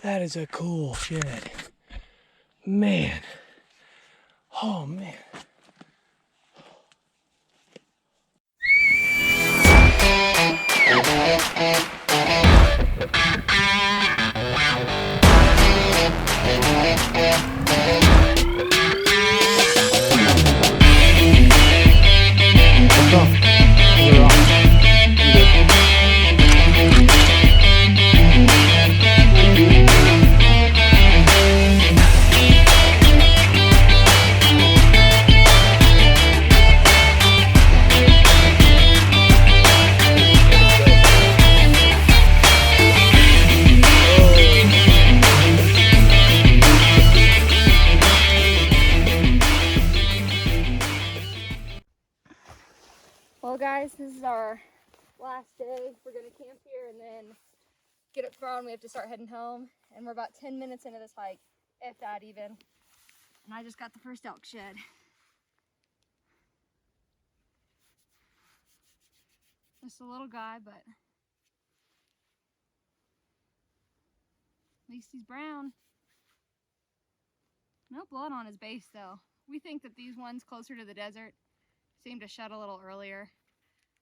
That is a cool shed. Man. Oh, man. Well guys, this is our last day. We're gonna camp here and then get up tomorrow and we have to start heading home. And we're about 10 minutes into this hike, if that even. And I just got the first elk shed. Just a little guy, but at least he's brown. No blood on his base though. We think that these ones closer to the desert seem to shed a little earlier.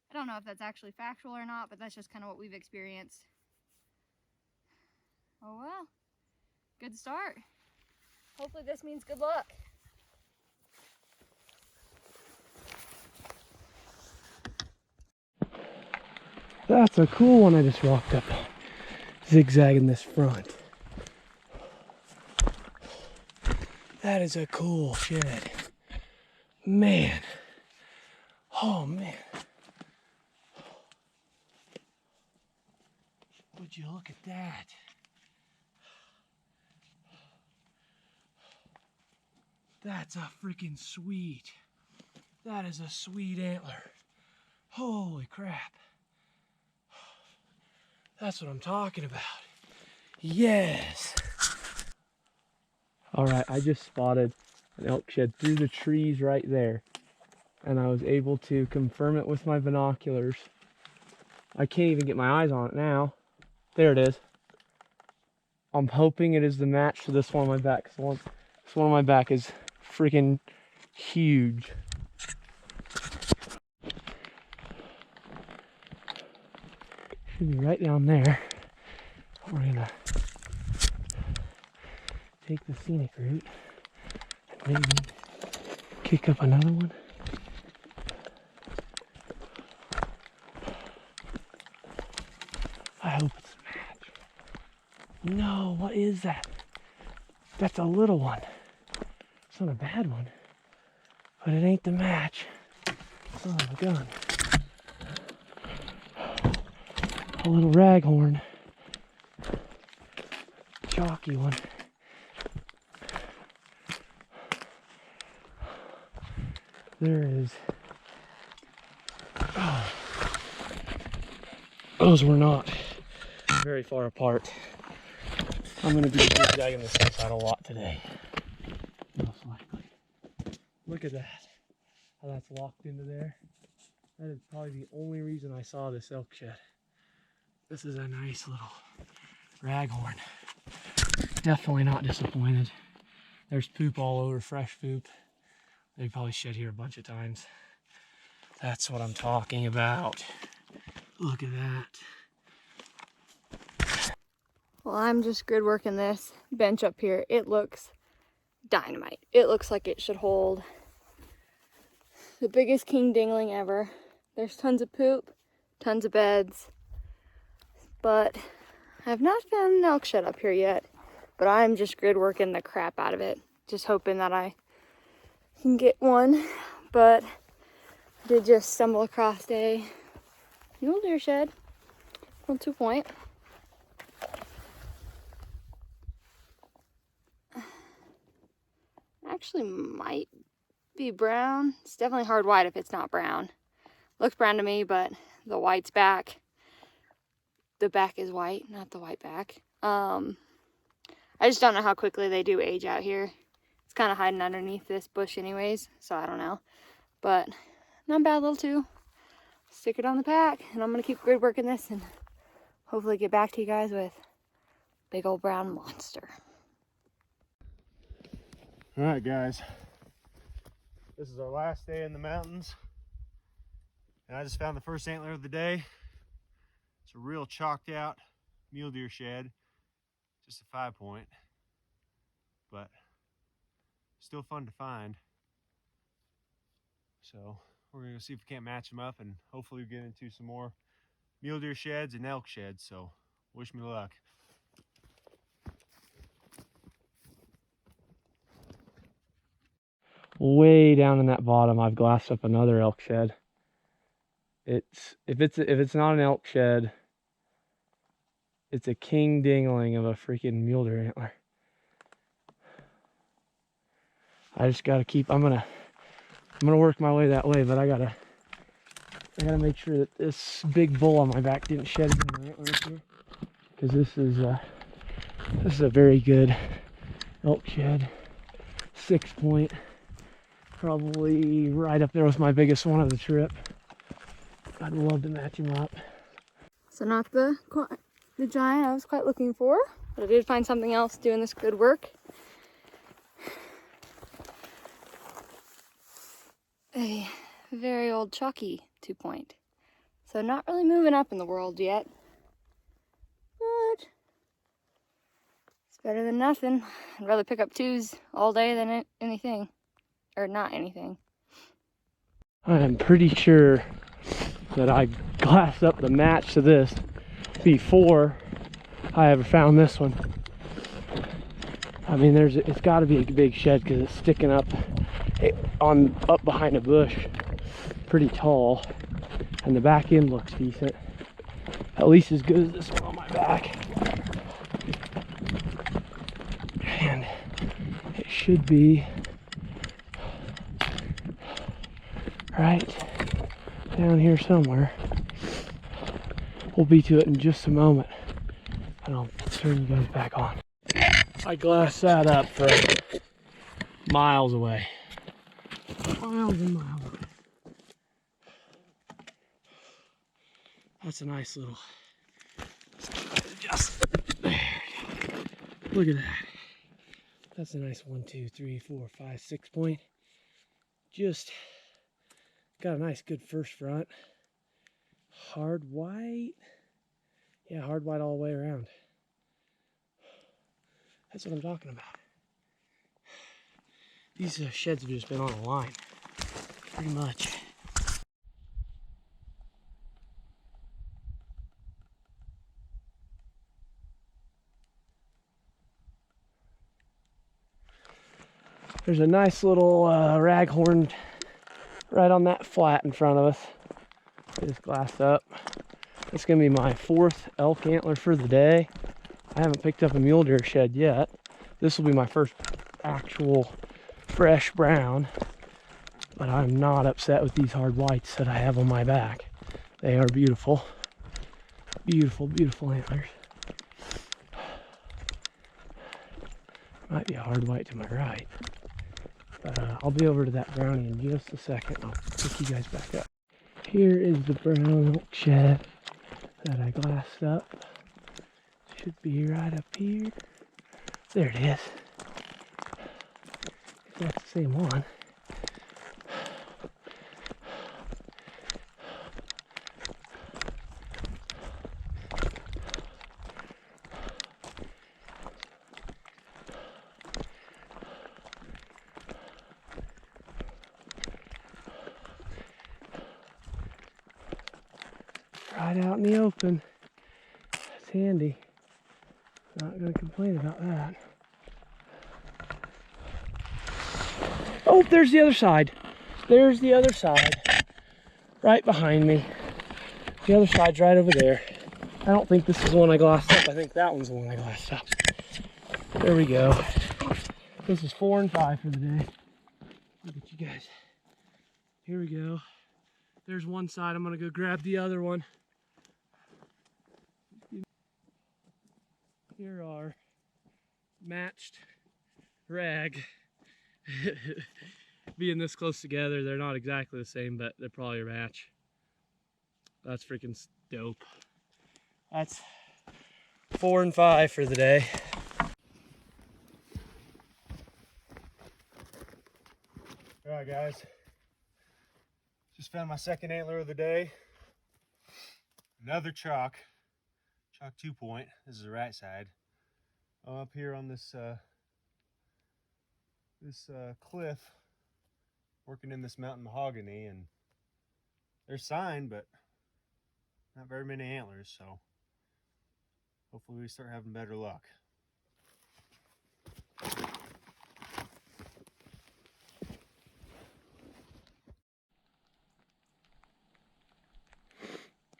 I don't know if that's actually factual or not, but that's just kind of what we've experienced. Oh well, good start. Hopefully this means good luck. That's a cool one I just walked up on. Zigzagging this front. That is a cool shed. Man. Oh, man. Would you look at that? That's a freaking sweet. That is a sweet antler. Holy crap. That's what I'm talking about. Yes. All right, I just spotted an elk shed through the trees right there. And I was able to confirm it with my binoculars. I can't even get my eyes on it now. There it is. I'm hoping it is the match to this one on my back. This one on my back is freaking huge. Should be right down there. We're gonna take the scenic route and maybe kick up another one. I hope it's a match. No, what is that? That's a little one. It's not a bad one, but it ain't the match. Son of a gun. A little raghorn. Chalky one. There is. Oh. Those were not very far apart. I'm going to be zigzagging this side a lot today. Most likely. Look at that. How that's locked into there. That is probably the only reason I saw this elk shed. This is a nice little raghorn. Definitely not disappointed. There's poop all over, fresh poop. They probably shed here a bunch of times. That's what I'm talking about. Look at that. Well, I'm just grid working this bench up here. It looks dynamite. It looks like it should hold the biggest king dingling ever. There's tons of poop, tons of beds, but I have not found an elk shed up here yet. But I'm just grid working the crap out of it, just hoping that I can get one. But I did just stumble across a mule deer shed on 2 Point. Actually might be brown. It's definitely hard white if it's not brown. Looks brown to me, but the white's back. The back is white, not the white back. I just don't know how quickly they do age out here. It's kind of hiding underneath this bush anyways, so I don't know. But not bad, little two. Stick it on the pack, and I'm gonna keep grid working this and hopefully get back to you guys with big old brown monster. All right, guys. This is our last day in the mountains. And I just found the first antler of the day. It's a real chalked out mule deer shed. Just a 5-point, but still fun to find. So we're gonna go see if we can't match them up, and hopefully we get into some more mule deer sheds and elk sheds. So wish me luck. Way down in that bottom, I've glassed up another elk shed. If it's not an elk shed, it's a king dingling of a freaking mule deer antler. I just gotta keep. I'm gonna work my way that way, but I gotta make sure that this big bull on my back didn't shed any antlers here, because this is a very good elk shed. 6-point, probably right up there with my biggest one of the trip. I'd love to match him up. So not the giant I was quite looking for, but I did find something else doing this good work. A very old chalky 2-point. So not really moving up in the world yet, but it's better than nothing. I'd rather pick up 2s all day than anything, or not anything. I am pretty sure that I glassed up the match to this before I ever found this one. I mean, it's got to be a big shed because it's sticking up behind a bush, pretty tall, and the back end looks decent, at least as good as this one on my back. And it should be right down here somewhere. We'll be to it in just a moment, and I'll turn you guys back on. I glassed that up for miles away. Miles and miles away. That's a nice little, just there. Look at that. That's a nice 1, 2, 3, 4, 5, 6-point. Just got a nice good first front. Hard white. Yeah, hard white all the way around. That's what I'm talking about. These sheds have just been on a line, pretty much. There's a nice little raghorn right on that flat in front of us. Just glassed up. It's gonna be my 4th elk antler for the day. I haven't picked up a mule deer shed yet. This will be my first actual fresh brown, but I'm not upset with these hard whites that I have on my back. They are beautiful. Beautiful, beautiful antlers. Might be a hard white to my right. But I'll be over to that brownie in just a second. I'll pick you guys back up. Here is the brown elk shed that I glassed up. Should be right up here. There it is. If that's the same one. Right out in the open. It's handy. Not going to complain about that. Oh, there's the other side. There's the other side. Right behind me. The other side's right over there. I don't think this is the one I glassed up. I think that one's the one I glassed up. There we go. This is 4 and 5 for the day. Look at you guys. Here we go. There's one side. I'm going to go grab the other one. Here are matched rag. Being this close together, they're not exactly the same, but they're probably a match. That's freaking dope. That's 4 and 5 for the day. All right, guys. Just found my second antler of the day. Another chalk 2-point. This is the right side. I'm up here on this cliff, working in this mountain mahogany, and there's sign, but not very many antlers. So hopefully we start having better luck.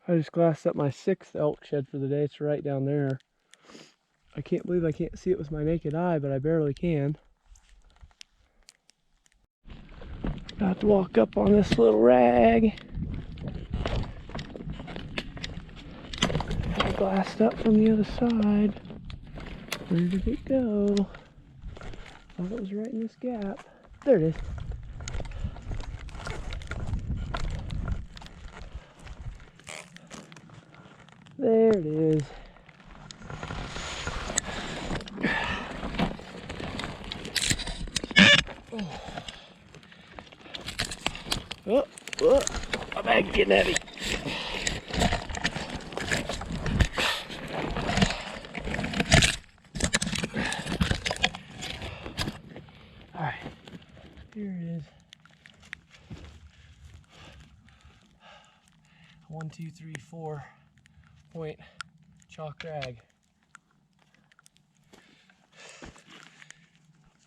I just glassed up my 6th elk shed for the day. It's right down there. I can't believe I can't see it with my naked eye, but I barely can. I have to walk up on this little rag. I glassed up from the other side. Where did it go? Thought it was right in this gap. There it is. There it is. Oh, my bag's getting heavy. All right, here it is. 1, 2, 3, 4 point chalk drag.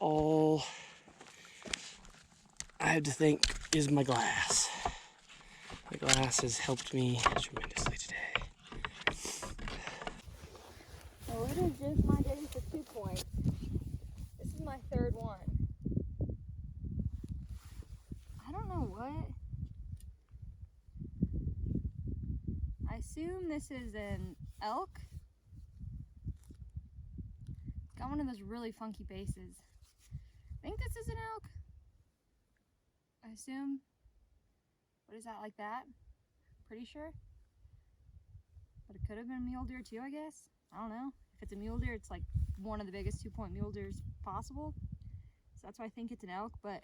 All I have to thank is my glass. My glass has helped me tremendously today. Well, it is just my day for 2 points. This is my 3rd one. I don't know what. I assume this is an elk. It's got one of those really funky bases. I think this is an elk. I assume. What is that, like that? Pretty sure. But it could have been a mule deer too, I guess. I don't know. If it's a mule deer, it's like one of the biggest 2-point mule deers possible. So that's why I think it's an elk, but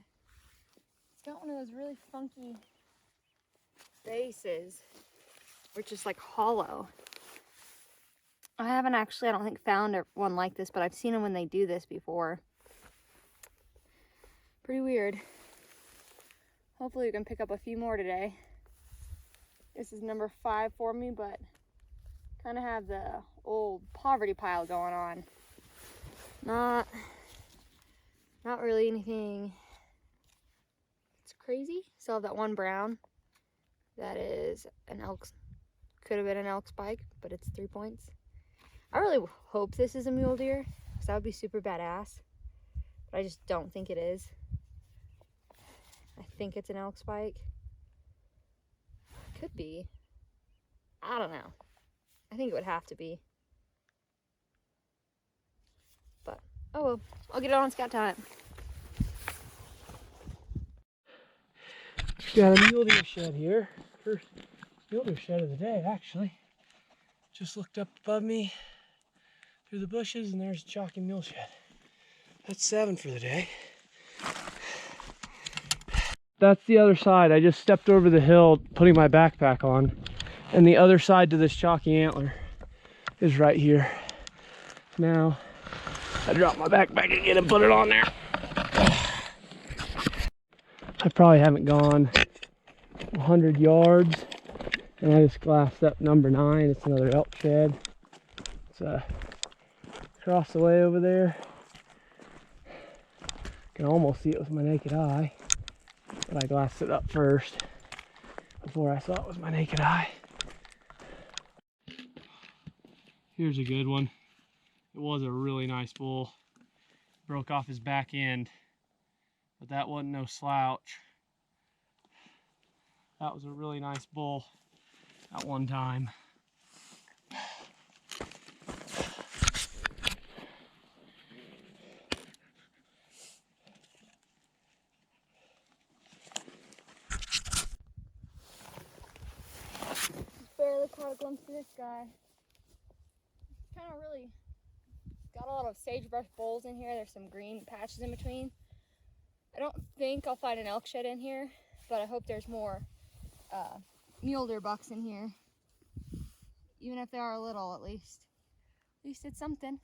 it's got one of those really funky bases. Or just like hollow. I haven't actually, I don't think, found one like this, but I've seen them when they do this before. Pretty weird. Hopefully we can pick up a few more today. This is number 5 for me, but kind of have the old poverty pile going on. Not really anything. It's crazy. Still have that one brown. That is an elk. Could have been an elk spike, but it's 3 points. I really hope this is a mule deer, because that would be super badass. But I just don't think it is. I think it's an elk spike. Could be. I don't know. I think it would have to be. But, oh well. I'll get it on scout time. Got a mule deer shed here. First mule deer shed of the day, actually. Just looked up above me through the bushes, and there's a chalky mule shed. That's 7 for the day. That's the other side. I just stepped over the hill putting my backpack on, and the other side to this chalky antler is right here. Now I drop my backpack again and put it on there. I probably haven't gone 100 yards, and I just glassed up number 9. It's another elk shed. It's across the way over there. Can almost see it with my naked eye, but I glassed it up first before I saw it with my naked eye. Here's a good one. It was a really nice bull. Broke off his back end, but that wasn't no slouch. That was a really nice bull at one time. Barely caught a glimpse of this guy. Kind kind of really got a lot of sagebrush bowls in here. There's some green patches in between. I don't think I'll find an elk shed in here, but I hope there's more mule deer bucks in here. Even if they are a little, at least. At least it's something.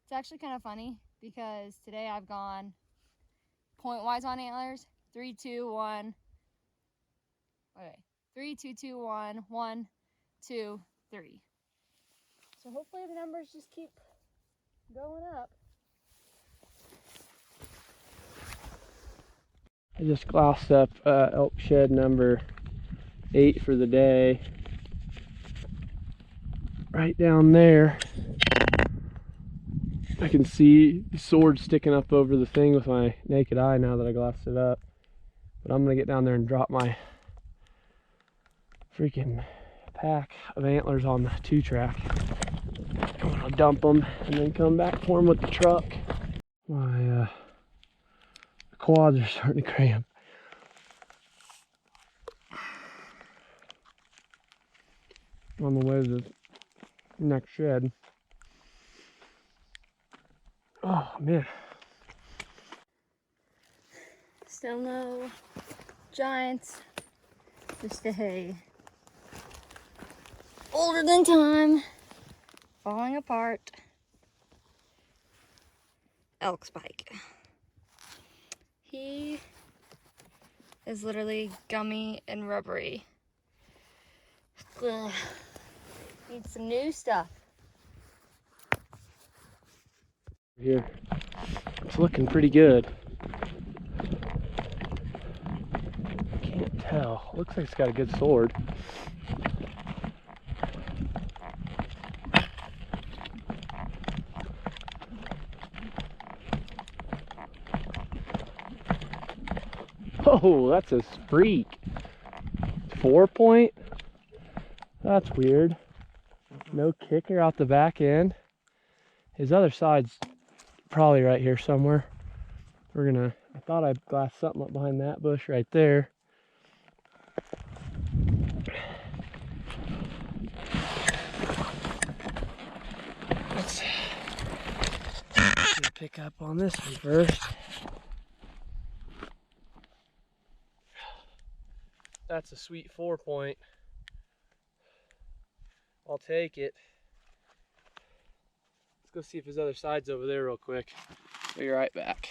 It's actually kind of funny because today I've gone point-wise on antlers. 3, 2, 1. Okay. 3, 2, 2, 1. 1, 2, 3. So hopefully the numbers just keep going up. I just glassed up elk shed number 8 for the day. Right down there, I can see the sword sticking up over the thing with my naked eye now that I glassed it up. But I'm gonna get down there and drop my freaking pack of antlers on the 2-track. I'm gonna dump them and then come back for them with the truck. My quads are starting to cramp. On the way to the next shed. Oh man. Still no giants. Just a hay. Older than time. Falling apart. Elk spike. He is literally gummy and rubbery. Ugh. Needs some new stuff. Here. It's looking pretty good. Can't tell. Looks like it's got a good sword. Oh, that's a freak. 4-point? That's weird. No kicker out the back end. His other side's probably right here somewhere. I thought I glassed something up behind that bush right there. Let's pick up on this one first. That's a sweet 4-point. I'll take it. Let's go see if his other side's over there real quick. Be right back.